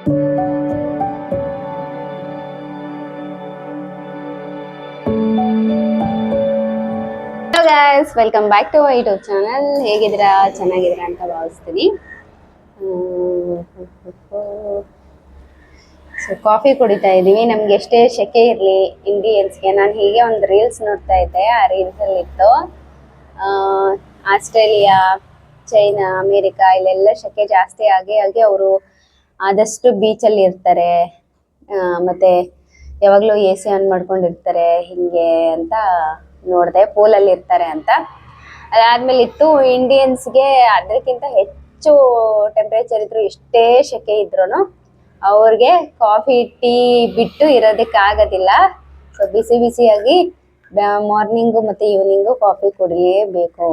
Guys, welcome back to YouTube channel. ಹೇಗಿದ್ದೀರಾ? ಚೆನ್ನಾಗಿದ್ದೀರಾ ಅಂತ ಭಾವಿಸ್ತೀನಿ. ಸೊ ಕಾಫಿ ಕುಡಿತಾ ಇದ್ದೀವಿ. ನಮ್ಗೆ ಎಷ್ಟೇ ಸೆಕೆ ಇರಲಿ ಇಂಡಿಯನ್ಸ್ಗೆ, ನಾನು ಹೀಗೆ ಒಂದು ರೀಲ್ಸ್ ನೋಡ್ತಾ ಇದ್ದೆ. ಆ ರೀಲ್ಸಲ್ಲಿ ಇತ್ತು ಆಸ್ಟ್ರೇಲಿಯಾ, ಚೈನಾ, ಅಮೇರಿಕಾ ಇಲ್ಲೆಲ್ಲ ಸೆಕೆ ಜಾಸ್ತಿ ಆಗಿ ಅವರು ಆದಷ್ಟು ಬೀಚಲ್ಲಿ ಇರ್ತಾರೆ, ಮತ್ತೆ ಯಾವಾಗಲೂ ಎ ಸಿ ಆನ್ ಮಾಡ್ಕೊಂಡಿರ್ತಾರೆ ಹಿಂಗೆ ಅಂತ ನೋಡಿದೆ. ಪೂಲಲ್ಲಿ ಇರ್ತಾರೆ ಅಂತ. ಅದಾದ್ಮೇಲೆ ಇತ್ತು ಇಂಡಿಯನ್ಸ್ಗೆ ಅದಕ್ಕಿಂತ ಹೆಚ್ಚು ಟೆಂಪ್ರೇಚರ್ ಇದ್ರು, ಎಷ್ಟೇ ಸೆಕೆ ಇದ್ರು ಅವ್ರಿಗೆ ಕಾಫಿ ಟೀ ಬಿಟ್ಟು ಇರೋದಕ್ಕಾಗೋದಿಲ್ಲ. ಸೊ ಬಿಸಿ ಬಿಸಿಯಾಗಿ ಮಾರ್ನಿಂಗು ಮತ್ತು ಈವ್ನಿಂಗು ಕಾಫಿ ಕುಡಿಲೇಬೇಕು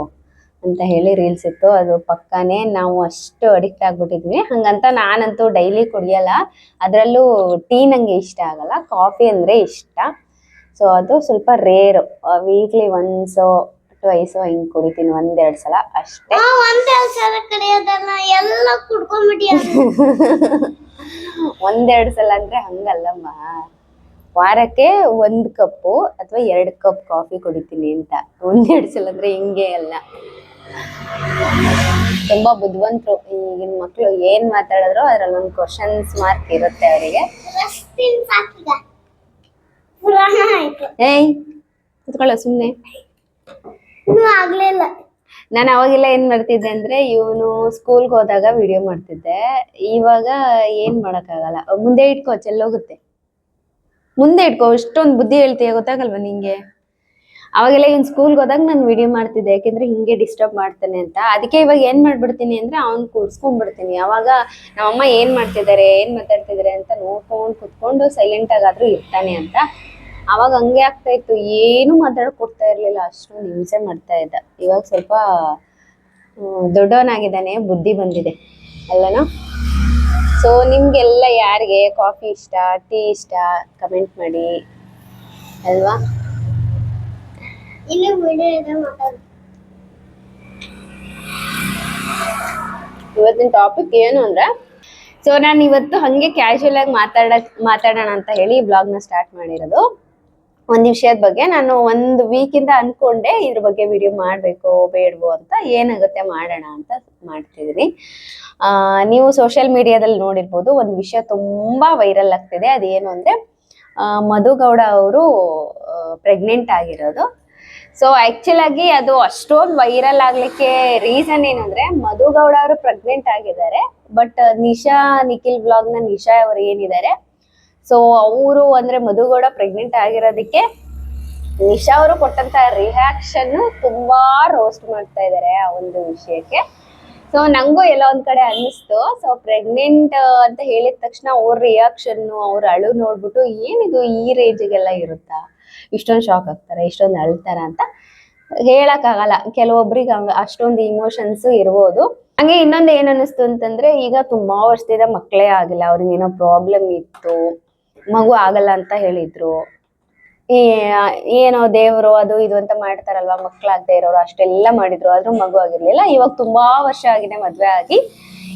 ಅಂತ ಹೇಳಿ ರೀಲ್ಸ್ ಇತ್ತು. ಅದು ಪಕ್ಕಾನೇ ನಾವು ಅಷ್ಟು ಅಡಿಕ್ಟ್ ಆಗ್ಬಿಟ್ಟಿದ್ವಿ. ಹಂಗಂತ ನಾನಂತೂ ಡೈಲಿ ಕುಡಿಯಲ್ಲ, ಅದರಲ್ಲೂ ಟೀ ನಂಗೆ ಇಷ್ಟ ಆಗಲ್ಲ, ಕಾಫಿ ಅಂದರೆ ಇಷ್ಟ. ಸೊ ಅದು ಸ್ವಲ್ಪ ರೇರು, ವೀಕ್ಲಿ ಒನ್ಸೋ ಟ್ವೈಸೋ ಹಿಂಗೆ ಕುಡಿತೀನಿ, ಒಂದೆರಡು ಸಲ ಅಷ್ಟೇ. ಒಂದೆರಡು ಸಲ ಅಂದ್ರೆ ಹಂಗಲ್ಲಮ್ಮ, ವಾರಕ್ಕೆ 1 ಕಪ್ಪು ಅಥವಾ 2 ಕಪ್ ಕಾಫಿ ಕುಡಿತೀನಿ ಅಂತ. ಒಂದೆರಡು ಸಲ ಅಂದ್ರೆ ಹಿಂಗೆ ಅಲ್ಲ. ತುಂಬಾ ಬುದ್ಧಿವಂತರು ಈಗಿನ ಮಕ್ಕಳು. ಏನ್ ಮಾತಾಡಿದ್ರು ಅದ್ರಲ್ಲಿ ಒಂದು ಕ್ವಶನ್ಸ್ ಮಾರ್ಕ್ ಇರುತ್ತೆ ಅವರಿಗೆ. ಏಯ್ ಕುತ್ಕೊಳ್ಳೋ ಸುಮ್ನೆ. ನಾನು ಅವಾಗೆಲ್ಲ ಏನ್ ಮಾಡ್ತಿದ್ದೆ ಅಂದ್ರೆ, ಇವನು ಸ್ಕೂಲ್ಗೆ ಹೋದಾಗ ವಿಡಿಯೋ ಮಾಡ್ತಿದ್ದೆ. ಇವಾಗ ಏನ್ ಮಾಡಕ್ಕಾಗಲ್ಲ. ಮುಂದೆ ಇಟ್ಕೋ, ಚೆಲ್ಲೋಗುತ್ತೆ. ಮುಂದೆ ಇಟ್ಕೋ, ಇಷ್ಟೊಂದು ಬುದ್ಧಿ ಹೇಳ್ತೀಯ, ಗೊತ್ತಾಗಲ್ವಾ ನಿಂಗೆ? ಅವಾಗೆಲ್ಲ ಇವ್ನು ಸ್ಕೂಲ್ಗೆ ಹೋದಾಗ ನಾನು ವಿಡಿಯೋ ಮಾಡ್ತಿದ್ದೆ, ಯಾಕೆಂದ್ರೆ ಹಿಂಗೆ ಡಿಸ್ಟರ್ಬ್ ಮಾಡ್ತಾನೆ ಅಂತ. ಅದಕ್ಕೆ ಇವಾಗ ಏನ್ ಮಾಡ್ಬಿಡ್ತೀನಿ ಅಂದ್ರೆ, ಅವ್ನು ಕೂರ್ಸ್ಕೊಂಡ್ಬಿಡ್ತೀನಿ. ಅವಾಗ ನಮ್ಮಮ್ಮ ಏನ್ ಮಾಡ್ತಿದ್ದಾರೆ, ಏನ್ ಮಾತಾಡ್ತಿದ್ದಾರೆ ಅಂತ ನೋಡ್ಕೊಂಡು ಕುತ್ಕೊಂಡು ಸೈಲೆಂಟ್ ಆಗಾದ್ರೂ ಇರ್ತಾನೆ ಅಂತ. ಅವಾಗ ಹಂಗೆ ಆಗ್ತಾ ಇತ್ತು, ಏನು ಮಾತಾಡಕ್ ಕೊಡ್ತಾ ಇರ್ಲಿಲ್ಲ, ಅಷ್ಟೊಂದು ಹಿಂಸೆ ಮಾಡ್ತಾ ಇದ್ದ. ಇವಾಗ ಸ್ವಲ್ಪ ದೊಡ್ಡವನಾಗಿದ್ದಾನೆ, ಬುದ್ಧಿ ಬಂದಿದೆ ಅಲ್ಲನಾ? ಸೊ ನಿಮ್ಗೆಲ್ಲ ಯಾರಿಗೆ ಕಾಫಿ ಇಷ್ಟ, ಟೀ ಇಷ್ಟ, ಕಮೆಂಟ್ ಮಾಡಿ ಅಲ್ವಾ? ಇವತ್ತಿನ ಟಾಪಿಕ್ ಏನು ಅಂದ್ರೆ, ಸೊ ನಾನು ಇವತ್ತು ಹಂಗೆ ಕ್ಯಾಶುಯಲ್ ಆಗಿ ಮಾತಾಡೋಣ ಅಂತ ಹೇಳಿ ಈ ಬ್ಲಾಗ್ನ ಸ್ಟಾರ್ಟ್ ಮಾಡಿರೋದು. ಒಂದು ವಿಷಯದ ಬಗ್ಗೆ ನಾನು 1 ವೀಕಿಂದ ಅನ್ಕೊಂಡೆ, ಇದ್ರ ಬಗ್ಗೆ ವಿಡಿಯೋ ಮಾಡಬೇಕು ಬೇಡವೋ ಅಂತ. ಏನಾಗುತ್ತೆ ಮಾಡೋಣ ಅಂತ ಮಾಡ್ತಿದ್ದೀನಿ. ನೀವು ಸೋಷಿಯಲ್ ಮೀಡಿಯಾದಲ್ಲಿ ನೋಡಿರ್ಬೋದು, ಒಂದು ವಿಷಯ ತುಂಬಾ ವೈರಲ್ ಆಗ್ತಿದೆ. ಅದೇನು ಅಂದ್ರೆ, ಮಧುಗೌಡ ಅವರು ಪ್ರೆಗ್ನೆಂಟ್ ಆಗಿರೋದು. ಸೊ ಆಕ್ಚುಲ್ ಆಗಿ ಅದು ಅಷ್ಟೊಂದು ವೈರಲ್ ಆಗ್ಲಿಕ್ಕೆ ರೀಸನ್ ಏನಂದ್ರೆ, ಮಧುಗೌಡ ಅವರು ಪ್ರೆಗ್ನೆಂಟ್ ಆಗಿದ್ದಾರೆ, ಬಟ್ ನಿಖಿಲ್ ಬ್ಲಾಗ್ ನ ನಿಶಾ ಅವರು ಏನಿದ್ದಾರೆ, ಸೊ ಅವರು ಅಂದ್ರೆ ಮಧುಗೌಡ ಪ್ರೆಗ್ನೆಂಟ್ ಆಗಿರೋದಕ್ಕೆ ನಿಶಾ ಅವರು ಕೊಟ್ಟಂತ ರಿಯಾಕ್ಷನ್ ತುಂಬಾ ರೋಸ್ಟ್ ಮಾಡ್ತಾ ಇದ್ದಾರೆ ಆ ಒಂದು ವಿಷಯಕ್ಕೆ. ಸೊ ನಂಗೂ ಎಲ್ಲ ಒಂದ್ ಕಡೆ ಅನ್ನಿಸ್ತು. ಸೊ ಪ್ರೆಗ್ನೆಂಟ್ ಅಂತ ಹೇಳಿದ ತಕ್ಷಣ ಅವ್ರ ರಿಯಾಕ್ಷನ್, ಅವ್ರ ಅಳು ನೋಡ್ಬಿಟ್ಟು ಏನಿದು ಈ ರೇಂಜ್ಗೆಲ್ಲ ಇರುತ್ತಾ, ಇಷ್ಟೊಂದು ಶಾಕ್ ಆಗ್ತಾರೆ, ಇಷ್ಟೊಂದು ಅಳ್ತಾರ ಅಂತ ಹೇಳಕ್ ಆಗಲ್ಲ. ಕೆಲವೊಬ್ರಿಗೆ ಅಷ್ಟೊಂದು ಇಮೋಷನ್ಸ್ ಇರ್ಬೋದು. ಹಂಗೆ ಇನ್ನೊಂದು ಏನ್ ಅನ್ನಿಸ್ತು ಅಂತಂದ್ರೆ, ಈಗ ತುಂಬಾ ವರ್ಷದಿಂದ ಮಕ್ಕಳೇ ಆಗಿಲ್ಲ, ಅವ್ರಿಗೆ ಏನೋ ಪ್ರಾಬ್ಲಮ್ ಇತ್ತು, ಮಗು ಆಗಲ್ಲ ಅಂತ ಹೇಳಿದ್ರು. ಏನೋ ದೇವರು ಅದು ಇದು ಅಂತ ಮಾಡ್ತಾರಲ್ವಾ, ಮಕ್ಕಳಾಗದೆ ಇರೋರು ಅಷ್ಟೆಲ್ಲ ಮಾಡಿದ್ರು, ಆದ್ರೂ ಮಗು ಆಗಿರ್ಲಿಲ್ಲ. ಇವಾಗ ತುಂಬಾ ವರ್ಷ ಆಗಿದೆ ಮದ್ವೆ ಆಗಿ,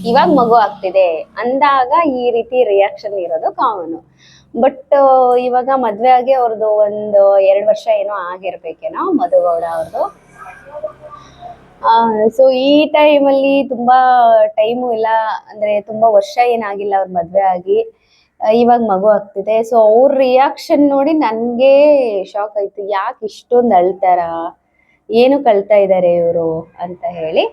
ಇವಾಗ ಮಗು ಆಗ್ತಿದೆ ಅಂದಾಗ ಈ ರೀತಿ ರಿಯಾಕ್ಷನ್ ಇರೋದು ಕಾಮನ್. ಬಟ್ ಇವಾಗ ಮದ್ವೆ ಆಗಿ ಅವ್ರದ್ದು 1-2 ವರ್ಷ ಏನೋ ಆಗಿರ್ಬೇಕೇನೋ ಮಧುಗೌಡ ಅವ್ರದ್ದು. ಸೊ ಈ ಟೈಮಲ್ಲಿ ತುಂಬಾ ಟೈಮು ಇಲ್ಲ, ಅಂದ್ರೆ ತುಂಬಾ ವರ್ಷ ಏನಾಗಿಲ್ಲ ಅವ್ರ ಮದ್ವೆ ಆಗಿ, ಇವಾಗ ಮಗು ಆಗ್ತಿದೆ. ಸೊ ಅವ್ರ ರಿಯಾಕ್ಷನ್ ನೋಡಿ ನನ್ಗೆ ಶಾಕ್ ಆಯ್ತು, ಯಾಕೆ ಇಷ್ಟೊಂದು ಅಳ್ತಾರ, ಏನು ಕಳ್ತಾ ಇದ್ದಾರೆ ಇವರು ಅಂತ ಹೇಳಿ.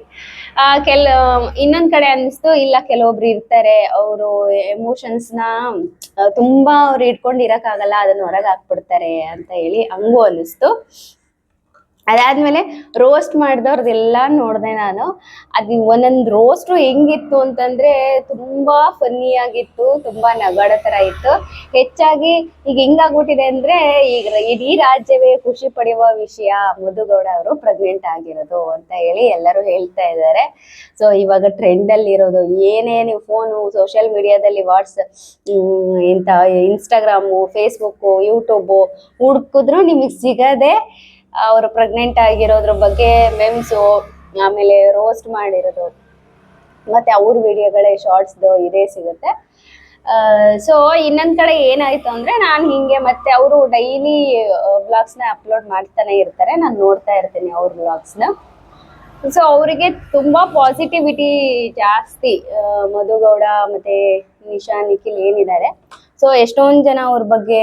ಇನ್ನೊಂದ್ ಕಡೆ ಅನಿಸ್ತು, ಇಲ್ಲ ಕೆಲವೊಬ್ರು ಇರ್ತಾರೆ, ಅವರು ಎಮೋಷನ್ಸ್ನ ತುಂಬಾ ಅವ್ರು ಇಟ್ಕೊಂಡು ಇರಕ್ಕಾಗಲ್ಲ, ಅದನ್ನ ಹೊರಗೆ ಹಾಕ್ಬಿಡ್ತಾರೆ ಅಂತ ಹೇಳಿ ಹಂಗೂ ಅನಿಸ್ತು. ಅದಾದ್ಮೇಲೆ ರೋಸ್ಟ್ ಮಾಡಿದವ್ರದೆಲ್ಲ ನೋಡಿದೆ ನಾನು. ಅದು ಒಂದೊಂದು ರೋಸ್ಟು ಹೆಂಗಿತ್ತು ಅಂತಂದ್ರೆ ತುಂಬಾ ಫನ್ನಿ ಆಗಿತ್ತು, ತುಂಬಾ ನಗಾಡೋ ಥರ ಇತ್ತು. ಹೆಚ್ಚಾಗಿ ಈಗ ಹೆಂಗಾಗ್ಬಿಟ್ಟಿದೆ ಅಂದ್ರೆ, ಈಗ ಇಡೀ ರಾಜ್ಯವೇ ಖುಷಿ ಪಡೆಯುವ ವಿಷಯ ಮಧುಗೌಡ ಅವರು ಪ್ರೆಗ್ನೆಂಟ್ ಆಗಿರೋದು ಅಂತ ಹೇಳಿ ಎಲ್ಲರೂ ಹೇಳ್ತಾ ಇದ್ದಾರೆ. ಸೊ ಇವಾಗ ಟ್ರೆಂಡಲ್ಲಿ ಇರೋದು ಏನೇ ನೀವು ಫೋನು, ಸೋಷಿಯಲ್ ಮೀಡಿಯಾದಲ್ಲಿ ಇಂಥ ಇನ್ಸ್ಟಾಗ್ರಾಮು, ಫೇಸ್ಬುಕ್ಕು, ಯೂಟ್ಯೂಬು ಹುಡುಕಿದ್ರು ನಿಮಗೆ ಸಿಗದೆ ಅವರು ಪ್ರೆಗ್ನೆಂಟ್ ಆಗಿರೋದ್ರ ಬಗ್ಗೆ ಮೆಮ್ಸು, ಆಮೇಲೆ ರೋಸ್ಟ್ ಮಾಡಿರೋದು, ಮತ್ತೆ ಅವ್ರ ವಿಡಿಯೋಗಳೇ ಶಾರ್ಟ್ಸ್ದು ಇದೇ ಸಿಗುತ್ತೆ. ಸೊ ಇನ್ನೊಂದ್ ಕಡೆ ಏನಾಯ್ತು ಅಂದ್ರೆ ನಾನು ಹಿಂಗೆ ಮತ್ತೆ ಅವರು ಡೈಲಿ ವ್ಲಾಗ್ಸ್ ನ ಅಪ್ಲೋಡ್ ಮಾಡ್ತಾನೆ ಇರ್ತಾರೆ, ನಾನು ನೋಡ್ತಾ ಇರ್ತೀನಿ ಅವ್ರ ವ್ಲಾಗ್ಸ್ ನ. ಸೊ ಅವರಿಗೆ ತುಂಬಾ ಪಾಸಿಟಿವಿಟಿ ಜಾಸ್ತಿ, ಮಧುಗೌಡ ಮತ್ತೆ ನಿಶಾ ನಿಖಿಲ್ ಏನಿದ್ದಾರೆ. ಸೊ ಎಷ್ಟೊಂದ್ ಜನ ಅವ್ರ ಬಗ್ಗೆ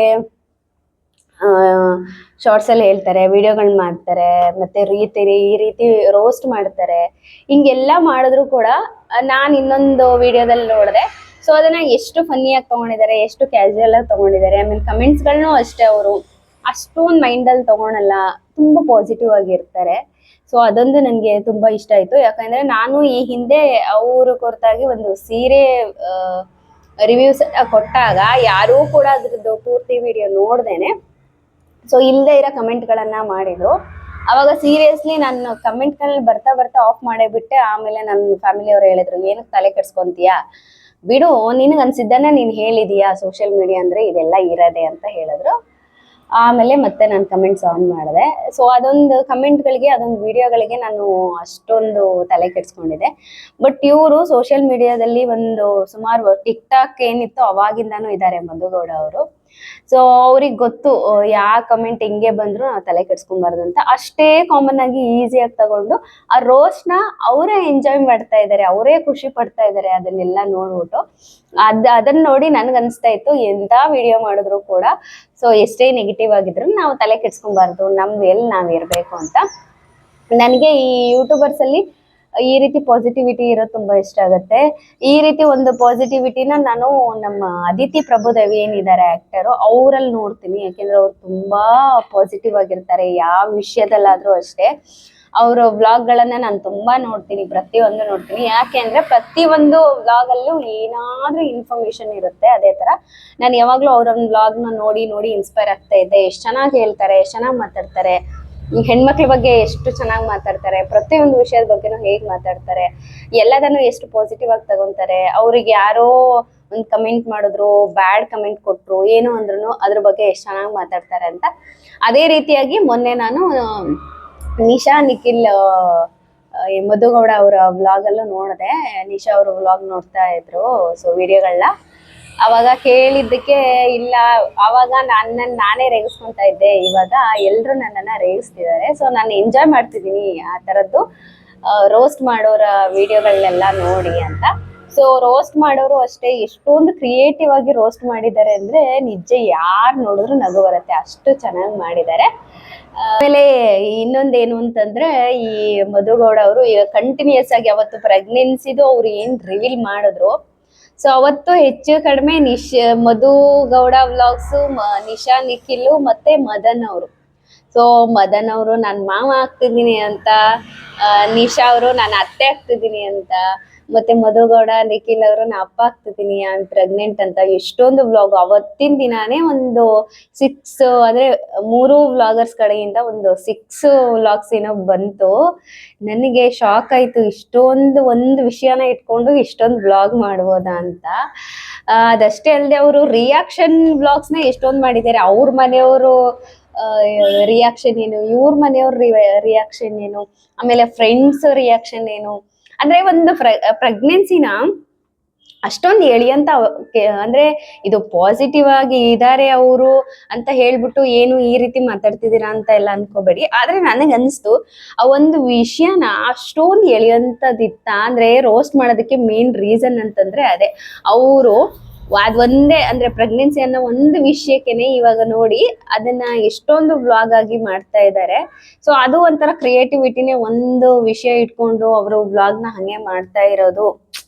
ಶಾರ್ಟ್ಸ್ ಅಲ್ಲಿ ಹೇಳ್ತಾರೆ, ವಿಡಿಯೋಗಳನ್ನ ಮಾಡ್ತಾರೆ, ಮತ್ತೆ ಈ ರೀತಿ ರೋಸ್ಟ್ ಮಾಡ್ತಾರೆ. ಹಿಂಗೆಲ್ಲ ಮಾಡಿದ್ರು ಕೂಡ ನಾನು ಇನ್ನೊಂದು ವಿಡಿಯೋದಲ್ಲಿ ನೋಡಿದೆ. ಸೊ ಅದನ್ನ ಎಷ್ಟು ಫನ್ನಿಯಾಗಿ ತಗೊಂಡಿದ್ದಾರೆ, ಎಷ್ಟು ಕ್ಯಾಶುಯಲ್ ಆಗಿ ತಗೊಂಡಿದ್ದಾರೆ. ಆಮೇಲೆ ಕಮೆಂಟ್ಸ್ಗಳನ್ನು ಅಷ್ಟೇ ಅವರು ಅಷ್ಟೊಂದು ಮೈಂಡಲ್ಲಿ ತಗೊಳಲ್ಲ, ತುಂಬಾ ಪಾಸಿಟಿವ್ ಆಗಿರ್ತಾರೆ. ಸೊ ಅದೊಂದು ನನಗೆ ತುಂಬಾ ಇಷ್ಟ ಆಯ್ತು. ಯಾಕಂದ್ರೆ ನಾನು ಈ ಹಿಂದೆ ಅವರು ಕುರಿತಾಗಿ ಒಂದು ಸೀರೆ ರಿವ್ಯೂಸ್ ಕೊಟ್ಟಾಗ ಯಾರೂ ಕೂಡ ಅದ್ರದ್ದು ಪೂರ್ತಿ ವಿಡಿಯೋ ನೋಡ್ದೇನೆ ಸೊ ಇಲ್ಲದೆ ಇರೋ ಕಮೆಂಟ್ಗಳನ್ನ ಮಾಡಿದ್ರು. ಅವಾಗ ಸೀರಿಯಸ್ಲಿ ನಾನು ಕಮೆಂಟ್ಗಳಲ್ಲಿ ಬರ್ತಾ ಬರ್ತಾ ಆಫ್ ಮಾಡೇ ಬಿಟ್ಟೆ. ಆಮೇಲೆ ನನ್ನ ಫ್ಯಾಮಿಲಿ ಅವ್ರು ಹೇಳಿದ್ರು, ಏನಕ್ಕೆ ತಲೆ ಕೆಡ್ಸ್ಕೊಂತೀಯಾ, ಬಿಡು, ನಿನಗೆ ಅನ್ಸಿದ್ದನ್ನ ನೀನು ಹೇಳಿದೀಯಾ, ಸೋಷಿಯಲ್ ಮೀಡಿಯಾ ಅಂದ್ರೆ ಇದೆಲ್ಲ ಇರೋದೆ ಅಂತ ಹೇಳಿದ್ರು. ಆಮೇಲೆ ಮತ್ತೆ ನಾನು ಕಮೆಂಟ್ಸ್ ಆನ್ ಮಾಡಿದೆ. ಸೊ ಅದೊಂದು ಕಮೆಂಟ್ಗಳಿಗೆ, ಅದೊಂದು ವಿಡಿಯೋಗಳಿಗೆ ನಾನು ಅಷ್ಟೊಂದು ತಲೆ ಕೆಡ್ಸ್ಕೊಂಡಿದ್ದೆ. ಬಟ್ ಇವರು ಸೋಷಿಯಲ್ ಮೀಡಿಯಾದಲ್ಲಿ ಒಂದು ಸುಮಾರು ಟಿಕ್ ಟಾಕ್ ಏನಿತ್ತು ಅವಾಗಿಂದಾನು ಇದ್ದಾರೆ ಮಧುಗೌಡ ಅವರು. ಸೊ ಅವ್ರಿಗೆ ಗೊತ್ತು ಯಾವ ಕಮೆಂಟ್ ಹಿಂಗೆ ಬಂದ್ರು ನಾವು ತಲೆ ಕೆಡ್ಸ್ಕೊಂಬಾರ್ದು ಅಂತ. ಅಷ್ಟೇ ಕಾಮನ್ ಆಗಿ ಈಸಿಯಾಗಿ ತಗೊಂಡು ಆ ರೋಸ್ಟ್ ನ ಅವರೇ ಎಂಜಾಯ್ ಮಾಡ್ತಾ ಇದ್ದಾರೆ, ಅವರೇ ಖುಷಿ ಪಡ್ತಾ ಇದ್ದಾರೆ ಅದನ್ನೆಲ್ಲ ನೋಡ್ಬಿಟ್ಟು. ಅದನ್ನ ನೋಡಿ ನನ್ಗೆ ಅನ್ಸ್ತಾ ಇತ್ತು, ಎಂತ ವಿಡಿಯೋ ಮಾಡಿದ್ರು ಕೂಡ ಸೊ ಎಷ್ಟೇ ನೆಗೆಟಿವ್ ಆಗಿದ್ರು ನಾವು ತಲೆ ಕೆಡ್ಸ್ಕೊಂಬಾರ್ದು, ನಮ್ ಎಲ್ಲಿ ನಾವ್ ಇರ್ಬೇಕು ಅಂತ. ನನಗೆ ಈ ಯೂಟ್ಯೂಬರ್ಸ್ ಅಲ್ಲಿ ಈ ರೀತಿ ಪಾಸಿಟಿವಿಟಿ ಇರೋದು ತುಂಬಾ ಇಷ್ಟ ಆಗುತ್ತೆ. ಈ ರೀತಿ ಒಂದು ಪಾಸಿಟಿವಿಟಿನ ನಾನು ನಮ್ಮ ಅದಿತಿ ಪ್ರಭುದೇವಿ ಏನಿದ್ದಾರೆ ಆಕ್ಟರು, ಅವರಲ್ಲಿ ನೋಡ್ತೀನಿ. ಯಾಕೆಂದ್ರೆ ಅವ್ರು ತುಂಬಾ ಪಾಸಿಟಿವ್ ಆಗಿರ್ತಾರೆ ಯಾವ ವಿಷಯದಲ್ಲಾದ್ರೂ ಅಷ್ಟೇ. ಅವ್ರ ವ್ಲಾಗ್ ಗಳನ್ನ ನಾನು ತುಂಬಾ ನೋಡ್ತೀನಿ, ಪ್ರತಿಯೊಂದು ನೋಡ್ತೀನಿ. ಯಾಕೆ ಅಂದ್ರೆ ಪ್ರತಿಯೊಂದು ವ್ಲಾಗ್ ಅಲ್ಲೂ ಏನಾದ್ರೂ ಇನ್ಫಾರ್ಮೇಶನ್ ಇರುತ್ತೆ. ಅದೇ ತರ ನಾನು ಯಾವಾಗ್ಲೂ ಅವ್ರ ವ್ಲಾಗ್ ನ ನೋಡಿ ನೋಡಿ ಇನ್ಸ್ಪೈರ್ ಆಗ್ತಾ ಇದ್ದೆ. ಎಷ್ಟ್ ಚೆನ್ನಾಗಿ ಹೇಳ್ತಾರೆ, ಎಷ್ಟ್ ಚೆನ್ನಾಗಿ ಮಾತಾಡ್ತಾರೆ, ಈ ಹೆಣ್ಮಕ್ಳ ಬಗ್ಗೆ ಎಷ್ಟು ಚೆನ್ನಾಗಿ ಮಾತಾಡ್ತಾರೆ, ಪ್ರತಿಯೊಂದು ವಿಷಯದ ಬಗ್ಗೆನೂ ಹೇಗ್ ಮಾತಾಡ್ತಾರೆ, ಎಲ್ಲದನ್ನು ಎಷ್ಟು ಪಾಸಿಟಿವ್ ಆಗಿ ತಗೊಂತಾರೆ. ಅವ್ರಿಗೆ ಯಾರೋ ಒಂದು ಕಮೆಂಟ್ ಮಾಡಿದ್ರು, ಬ್ಯಾಡ್ ಕಮೆಂಟ್ ಕೊಟ್ರು, ಏನು ಅಂದ್ರೂ ಅದ್ರ ಬಗ್ಗೆ ಎಷ್ಟು ಚೆನ್ನಾಗಿ ಮಾತಾಡ್ತಾರೆ ಅಂತ. ಅದೇ ರೀತಿಯಾಗಿ ಮೊನ್ನೆ ನಾನು ನಿಶಾ ನಿಖಿಲ್ ಮಧುಗೌಡ ಅವರ ವ್ಲಾಗ್ ಅಲ್ಲೂ ನೋಡಿದೆ. ನಿಶಾ ಅವರು ವ್ಲಾಗ್ ನೋಡ್ತಾ ಇದ್ರು ಸೊ ವಿಡಿಯೋಗಳನ್ನ. ಅವಾಗ ಕೇಳಿದ್ದಕ್ಕೆ ಇಲ್ಲ, ಅವಾಗ ನಾನೇ ರೇಗಿಸ್ಕೊಂತಾ ಇದ್ದೆ, ಇವಾಗ ಎಲ್ರು ನನ್ನನ್ನ ರೇಗಿಸ್ತಿದ್ದಾರೆ. ಸೊ ನಾನು ಎಂಜಾಯ್ ಮಾಡ್ತಿದ್ದೀನಿ ಆ ತರದ್ದು ರೋಸ್ಟ್ ಮಾಡೋರ ವಿಡಿಯೋಗಳನ್ನೆಲ್ಲ ನೋಡಿ ಅಂತ. ಸೊ ರೋಸ್ಟ್ ಮಾಡೋರು ಅಷ್ಟೇ ಎಷ್ಟೊಂದು ಕ್ರಿಯೇಟಿವ್ ಆಗಿ ರೋಸ್ಟ್ ಮಾಡಿದ್ದಾರೆ ಅಂದ್ರೆ ನಿಜ ಯಾರು ನೋಡಿದ್ರು ನಗು ಬರುತ್ತೆ, ಅಷ್ಟು ಚೆನ್ನಾಗಿ ಮಾಡಿದ್ದಾರೆ. ಆಮೇಲೆ ಇನ್ನೊಂದೇನು ಅಂತಂದ್ರೆ ಈ ಮಧುಗೌಡ ಅವರು ಈಗ ಕಂಟಿನ್ಯೂಸ್ ಆಗಿ ಅವತ್ತು ಪ್ರೆಗ್ನೆನ್ಸಿದು ಅವ್ರು ಏನ್ ರಿವೀಲ್ ಮಾಡಿದ್ರು ಸೊ ಅವತ್ತು ಹೆಚ್ಚು ಕಡಿಮೆ ಮಧುಗೌಡ ವ್ಲಾಗ್ಸ್, ನಿಶಾ ನಿಖಿಲ್ ಮತ್ತೆ ಮದನ್ ಅವರು. ಸೊ ಮದನ್ ಅವರು ನಾನು ಮಾವ ಆಗ್ತಿದ್ದೀನಿ ಅಂತ, ನಿಶಾ ಅವರು ನಾನು ಅತ್ತೆ ಆಗ್ತಿದ್ದೀನಿ ಅಂತ, ಮತ್ತೆ ಮಧುಗೌಡ ನಿಖಿಲ್ ಅವರು ನಾ ಅಪ್ಪ ಆಗ್ತಿದ್ದೀನಿ, ಐ ಪ್ರೆಗ್ನೆಂಟ್ ಅಂತ ಎಷ್ಟೊಂದು ವ್ಲಾಗ್. ಅವತ್ತಿನ ದಿನಾನೇ ಒಂದು 6 ಅಂದ್ರೆ 3 ವ್ಲಾಗರ್ಸ್ ಕಡೆಯಿಂದ ಒಂದು 6 ವ್ಲಾಗ್ಸ್ ಏನೋ ಬಂತು. ನನಗೆ ಶಾಕ್ ಆಯ್ತು, ಒಂದು ವಿಷಯನ ಇಟ್ಕೊಂಡು ಇಷ್ಟೊಂದು ವ್ಲಾಗ್ ಮಾಡ್ಬೋದಾ ಅಂತ. ಅದಷ್ಟೇ ಅಲ್ಲದೆ ಅವರು ರಿಯಾಕ್ಷನ್ ವ್ಲಾಗ್ಸ್ ನ ಎಷ್ಟೊಂದು ಮಾಡಿದ್ದಾರೆ. ಅವ್ರ ಮನೆಯವರು ರಿಯಾಕ್ಷನ್ ಏನು, ಇವ್ರ ಮನೆಯವ್ರ ರಿಯಾಕ್ಷನ್ ಏನು, ಆಮೇಲೆ ಫ್ರೆಂಡ್ಸ್ ರಿಯಾಕ್ಷನ್ ಏನು. ಅಂದ್ರೆ ಒಂದು ಪ್ರೆಗ್ನೆನ್ಸಿನ ಅಷ್ಟೊಂದು ಎಳಿಯಂತ ಅಂದ್ರೆ ಇದು ಪಾಸಿಟಿವ್ ಆಗಿ ಇದಾರೆ ಅವರು ಅಂತ ಹೇಳ್ಬಿಟ್ಟು ಏನು ಈ ರೀತಿ ಮಾತಾಡ್ತಿದ್ದೀರಾ ಅಂತ ಎಲ್ಲ ಅನ್ಕೋಬೇಡಿ. ಆದ್ರೆ ನನಗೆ ಅನಿಸ್ತು ಆ ಒಂದು ವಿಷಯನ ಅಷ್ಟೊಂದು ಎಳಿಯಂತದಿತ್ತ ಅಂದ್ರೆ ರೋಸ್ಟ್ ಮಾಡೋದಕ್ಕೆ ಮೇನ್ ರೀಸನ್ ಅಂತಂದ್ರೆ ಅದೇ ಅವರು ಅದೊಂದೇ ಅಂದ್ರೆ ಪ್ರೆಗ್ನೆನ್ಸಿ ಅನ್ನೋ ಒಂದು ವಿಷಯಕ್ಕೆನೆ ಇವಾಗ ನೋಡಿ ಅದನ್ನ ಎಷ್ಟೊಂದು ವ್ಲಾಗ್ ಆಗಿ ಮಾಡ್ತಾ ಇದ್ದಾರೆ. ಸೊ ಅದು ಒಂಥರ ಕ್ರಿಯೇಟಿವಿಟಿನೇ, ಒಂದು ವಿಷಯ ಇಟ್ಕೊಂಡು ಅವರು ವ್ಲಾಗ್ ನ ಹಂಗೆ ಮಾಡ್ತಾ ಇರೋದು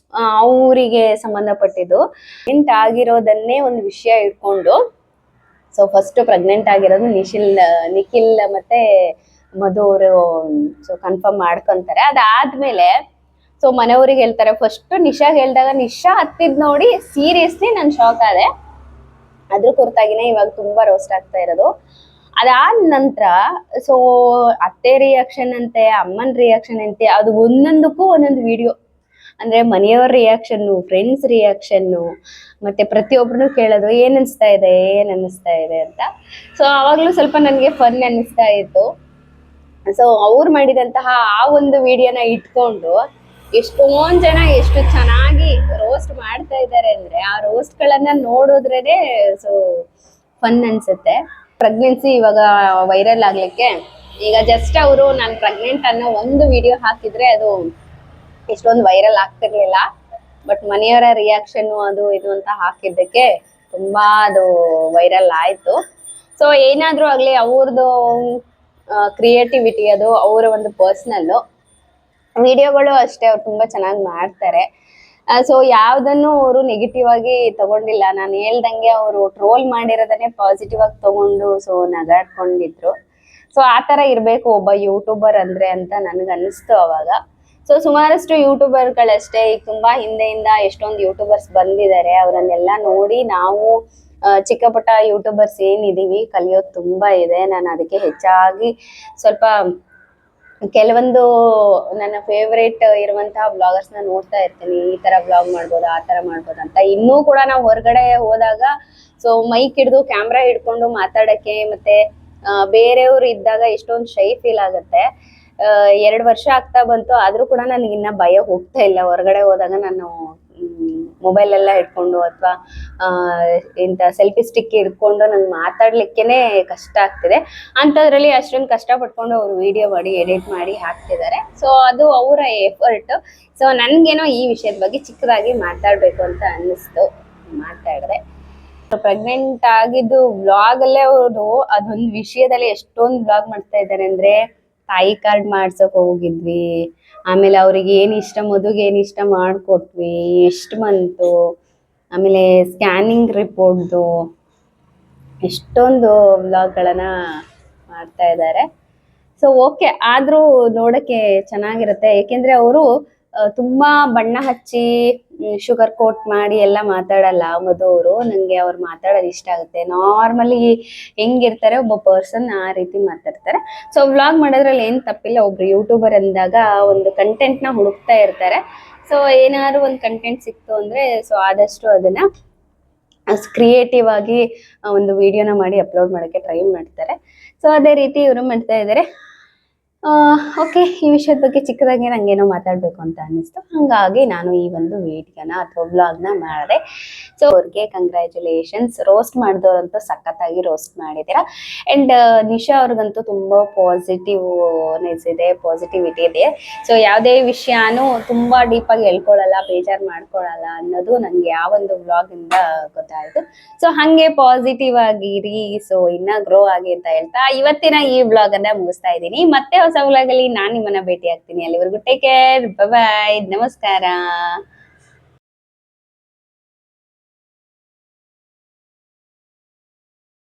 ಅವರಿಗೆ ಸಂಬಂಧಪಟ್ಟಿದ್ದು. ಪ್ರೆಗ್ನೆಂಟ್ ಆಗಿರೋದನ್ನೇ ಒಂದು ವಿಷಯ ಇಟ್ಕೊಂಡು ಸೊ ಫಸ್ಟ್ ಪ್ರೆಗ್ನೆಂಟ್ ಆಗಿರೋದು ನಿಖಿಲ್ ಮತ್ತೆ ಮಧು ಅವರು ಸೊ ಕನ್ಫರ್ಮ್ ಮಾಡ್ಕೊಂತಾರೆ. ಅದಾದ್ಮೇಲೆ ಸೊ ಮನೆಯವ್ರಿಗೆ ಹೇಳ್ತಾರೆ. ಫಸ್ಟ್ ನಿಶಾಗ್ ಹೇಳ್ದಾಗ ನಿಶಾ ಹತ್ತಿದ್ ನೋಡಿ ಸೀರಿಯಸ್ಲಿ ನನ್ ಶಾಕ್ ಆದೆ. ಅದ್ರ ಕುರಿತಾಗಿನೇ ಇವಾಗ ತುಂಬಾ ರೋಸ್ಟ್ ಆಗ್ತಾ ಇರೋದು. ಅದಾದ ನಂತರ ಸೊ ಅತ್ತೆ ರಿಯಾಕ್ಷನ್ ಅಂತೆ, ಅಮ್ಮನ್ ರಿಯಾಕ್ಷನ್ ಅಂತೆ, ಅದು ಒಂದೊಂದಕ್ಕೂ ಒಂದೊಂದು ವಿಡಿಯೋ. ಅಂದ್ರೆ ಮನೆಯವ್ರ ರಿಯಾಕ್ಷನ್, ಫ್ರೆಂಡ್ಸ್ ರಿಯಾಕ್ಷನ್, ಮತ್ತೆ ಪ್ರತಿಯೊಬ್ರು ಕೇಳೋದು ಏನ್ ಅನಿಸ್ತಾ ಇದೆ ಅಂತ. ಸೊ ಅವಾಗ್ಲೂ ಸ್ವಲ್ಪ ನನ್ಗೆ ಫನ್ ಅನ್ನಿಸ್ತಾ ಇತ್ತು. ಸೊ ಅವ್ರು ಮಾಡಿದಂತಹ ಆ ಒಂದು ವಿಡಿಯೋನ ಇಟ್ಕೊಂಡು ಎಷ್ಟೊಂದ್ ಜನ ಎಷ್ಟು ಚೆನ್ನಾಗಿ ರೋಸ್ಟ್ ಮಾಡ್ತಾ ಇದ್ದಾರೆ ಅಂದ್ರೆ ಆ ರೋಸ್ಟ್ ಗಳನ್ನ ನೋಡಿದ್ರೇನೆ ಸೊ ಫನ್ ಅನ್ಸುತ್ತೆ. ಪ್ರೆಗ್ನೆನ್ಸಿ ಇವಾಗ ವೈರಲ್ ಆಗ್ಲಿಕ್ಕೆ ಈಗ ಜಸ್ಟ್ ಅವರು ನಾನು ಪ್ರೆಗ್ನೆಂಟ್ ಅನ್ನೋ ಒಂದು ವಿಡಿಯೋ ಹಾಕಿದ್ರೆ ಅದು ಇಷ್ಟೊಂದು ವೈರಲ್ ಆಗ್ತಿರ್ಲಿಲ್ಲ. ಬಟ್ ಮನೆಯವರ ರಿಯಾಕ್ಷನ್ ಅದು ಇದು ಅಂತ ಹಾಕಿದ್ದಕ್ಕೆ ತುಂಬಾ ಅದು ವೈರಲ್ ಆಯ್ತು. ಸೊ ಏನಾದ್ರೂ ಆಗ್ಲಿ ಅವ್ರದ್ದು ಕ್ರಿಯೇಟಿವಿಟಿ, ಅದು ಅವರ ಒಂದು ಪರ್ಸನಲ್ ವಿಡಿಯೋಗಳು ಅಷ್ಟೇ, ಅವ್ರು ತುಂಬಾ ಚೆನ್ನಾಗಿ ಮಾಡ್ತಾರೆ. ಸೊ ಯಾವ್ದನ್ನು ಅವರು ನೆಗೆಟಿವ್ ಆಗಿ ತಗೊಂಡಿಲ್ಲ. ನಾನು ಹೇಳ್ದಂಗೆ ಅವರು ಟ್ರೋಲ್ ಮಾಡಿರೋದನ್ನೇ ಪಾಸಿಟಿವ್ ಆಗಿ ತಗೊಂಡು ಸೊ ನಗಾಡ್ಕೊಂಡಿದ್ರು. ಸೊ ಆತರ ಇರ್ಬೇಕು ಒಬ್ಬ ಯೂಟ್ಯೂಬರ್ ಅಂದ್ರೆ ಅಂತ ನನ್ಗೆ ಅನಿಸ್ತು ಅವಾಗ. ಸೊ ಸುಮಾರಷ್ಟು ಯೂಟ್ಯೂಬರ್ಗಳಷ್ಟೇ ಈಗ ತುಂಬಾ ಹಿಂದೆಯಿಂದ ಎಷ್ಟೊಂದು ಯೂಟ್ಯೂಬರ್ಸ್ ಬಂದಿದ್ದಾರೆ. ಅವರನ್ನೆಲ್ಲ ನೋಡಿ ನಾವು ಚಿಕ್ಕ ಪುಟ್ಟ ಯೂಟ್ಯೂಬರ್ಸ್ ಏನಿದೀವಿ ಕಲಿಯೋದು ತುಂಬಾ ಇದೆ. ನಾನು ಅದಕ್ಕೆ ಹೆಚ್ಚಾಗಿ ಸ್ವಲ್ಪ ಕೆಲವೊಂದು ನನ್ನ ಫೇವ್ರೇಟ್ ಇರುವಂತಹ ಬ್ಲಾಗರ್ಸ್ ನ ನೋಡ್ತಾ ಇರ್ತೀನಿ. ಈ ತರ ಬ್ಲಾಗ್ ಮಾಡ್ಬೋದು, ಆ ತರ ಮಾಡ್ಬೋದು ಅಂತ. ಇನ್ನೂ ಕೂಡ ನಾವು ಹೊರಗಡೆ ಹೋದಾಗ ಸೊ ಮೈಕ್ ಹಿಡಿದು ಕ್ಯಾಮ್ರಾ ಹಿಡ್ಕೊಂಡು ಮಾತಾಡಕ್ಕೆ ಮತ್ತೆ ಬೇರೆಯವ್ರು ಇದ್ದಾಗ ಎಷ್ಟೊಂದು ಶೈ ಫೀಲ್ ಆಗುತ್ತೆ. 2 ವರ್ಷ ಆಗ್ತಾ ಬಂತು, ಆದ್ರೂ ಕೂಡ ನನಗೆ ಇನ್ನ ಭಯ ಹೋಗ್ತಾ ಇಲ್ಲ. ಹೊರಗಡೆ ಹೋದಾಗ ನಾನು ಮೊಬೈಲ್ ಎಲ್ಲ ಇಟ್ಕೊಂಡು ಅಥವಾ ಇಂಥ ಸೆಲ್ಫಿ ಸ್ಟಿಕ್ ಹಿಡ್ಕೊಂಡು ನಂಗೆ ಮಾತಾಡ್ಲಿಕ್ಕೇನೆ ಕಷ್ಟ ಆಗ್ತಿದೆ. ಅಂಥದ್ರಲ್ಲಿ ಅಷ್ಟೊಂದು ಕಷ್ಟ ಪಟ್ಕೊಂಡು ಅವರು ವಿಡಿಯೋ ಮಾಡಿ ಎಡಿಟ್ ಮಾಡಿ ಹಾಕ್ತಿದ್ದಾರೆ. ಸೊ ಅದು ಅವರ ಎಫರ್ಟ್. ಸೊ ನನ್ಗೇನೋ ಈ ವಿಷಯದ ಬಗ್ಗೆ ಚಿಕ್ಕದಾಗಿ ಮಾತಾಡ್ಬೇಕು ಅಂತ ಅನ್ನಿಸ್ತು, ಮಾತಾಡಿದೆ. ಪ್ರೆಗ್ನೆಂಟ್ ಆಗಿದ್ದು ವ್ಲಾಗ್ ಅಲ್ಲೇ ಅವರು ಅದೊಂದು ವಿಷಯದಲ್ಲಿ ಎಷ್ಟೊಂದು ವ್ಲಾಗ್ ಮಾಡ್ತಾ ಇದ್ದಾರೆ ಅಂದ್ರೆ, ತಾಯಿ ಕಾರ್ಡ್ ಮಾಡ್ಸಕ್ ಹೋಗಿದ್ವಿ, ಆಮೇಲೆ ಅವ್ರಿಗೆ ಏನ್ ಇಷ್ಟ, ಮದುಗೆ ಏನ್ ಇಷ್ಟ ಮಾಡ್ಕೊಟ್ವಿ, ಎಷ್ಟು ಬಂತು, ಆಮೇಲೆ ಸ್ಕ್ಯಾನಿಂಗ್ ರಿಪೋರ್ಟ್ದು ಎಷ್ಟೊಂದು ವ್ಲಾಗ್ಗಳನ್ನ ಮಾಡ್ತಾ ಇದ್ದಾರೆ. ಸೊ ಓಕೆ, ಆದ್ರೂ ನೋಡಕ್ಕೆ ಚೆನ್ನಾಗಿರುತ್ತೆ. ಏಕೆಂದ್ರೆ ಅವರು ತುಂಬಾ ಬಣ್ಣ ಹಚ್ಚಿ ಶುಗರ್ ಕೋಟ್ ಮಾಡಿ ಎಲ್ಲ ಮಾತಾಡಲ್ಲ ಮಧು ಅವರು. ನಂಗೆ ಅವ್ರು ಮಾತಾಡೋದು ಇಷ್ಟ ಆಗುತ್ತೆ. ನಾರ್ಮಲಿ ಹೆಂಗಿರ್ತಾರೆ ಒಬ್ಬ ಪರ್ಸನ್ ಆ ರೀತಿ ಮಾತಾಡ್ತಾರೆ. ಸೊ ವ್ಲಾಗ್ ಮಾಡೋದ್ರಲ್ಲಿ ಏನ್ ತಪ್ಪಿಲ್ಲ. ಒಬ್ರು ಯೂಟ್ಯೂಬರ್ ಅಂದಾಗ ಒಂದು ಕಂಟೆಂಟ್ ನ ಹುಡುಕ್ತಾ ಇರ್ತಾರೆ. ಸೊ ಏನಾದ್ರು ಒಂದು ಕಂಟೆಂಟ್ ಸಿಕ್ತು ಅಂದ್ರೆ ಸೊ ಆದಷ್ಟು ಅದನ್ನ ಕ್ರಿಯೇಟಿವ್ ಆಗಿ ಒಂದು ವಿಡಿಯೋನ ಮಾಡಿ ಅಪ್ಲೋಡ್ ಮಾಡೋಕ್ಕೆ ಟ್ರೈ ಮಾಡ್ತಾರೆ. ಸೊ ಅದೇ ರೀತಿ ಇವರು ಮಾಡ್ತಾ ಇದ್ದಾರೆ. ಓಕೆ, ಈ ವಿಷಯದ ಬಗ್ಗೆ ಚಿಕ್ಕದಾಗಿ ನಂಗೇನೋ ಮಾತಾಡ್ಬೇಕು ಅಂತ ಅನ್ನಿಸ್ತು. ಹಂಗಾಗಿ ನಾನು ಈ ಒಂದು ವಿಡಿಯೋನ ಅಥವಾ ಬ್ಲಾಗ್ನ ಮಾಡಿದೆ. ಸೊ ಅವ್ರಿಗೆ ಕಂಗ್ರ್ಯಾಚುಲೇಷನ್ಸ್. ರೋಸ್ಟ್ ಮಾಡಿದವ್ರಂತೂ ಸಖತ್ತಾಗಿ ರೋಸ್ಟ್ ಮಾಡಿದ್ದೀರಾ. ಅಂಡ್ ನಿಶಾ ಅವ್ರಿಗಂತೂ ತುಂಬಾ ಪಾಸಿಟಿವ್ನೆಸ್ ಇದೆ, ಪಾಸಿಟಿವಿಟಿ ಇದೆ. ಸೊ ಯಾವುದೇ ವಿಷಯನೂ ತುಂಬಾ ಡೀಪ್ ಆಗಿ ಹೇಳ್ಕೊಳ್ಳಲ್ಲ, ಬೇಜಾರು ಮಾಡ್ಕೊಳ್ಳಲ್ಲ ಅನ್ನೋದು ನಂಗೆ ಯಾವ ಒಂದು ಬ್ಲಾಗ್ ಇಂದ ಗೊತ್ತಾಯ್ತು. ಸೊ ಹಂಗೆ ಪಾಸಿಟಿವ್ ಆಗಿರಿ. ಸೊ ಇನ್ನ ಗ್ರೋ ಆಗಿ ಅಂತ ಹೇಳ್ತಾ ಇವತ್ತಿನ ಈ ಬ್ಲಾಗ್ ಅನ್ನ ಮುಗಿಸ್ತಾ ಇದ್ದೀನಿ. ಮತ್ತೆ ಹೊಸ ಬ್ಲಾಗ್ ಅಲ್ಲಿ ನಾನು ನಿಮ್ಮನ್ನ ಭೇಟಿ ಆಗ್ತೀನಿ. ಅಲ್ಲಿವರೆಗೂ ಟೇಕ್ ಕೇರ್, ಬಾಯ್, ನಮಸ್ಕಾರ.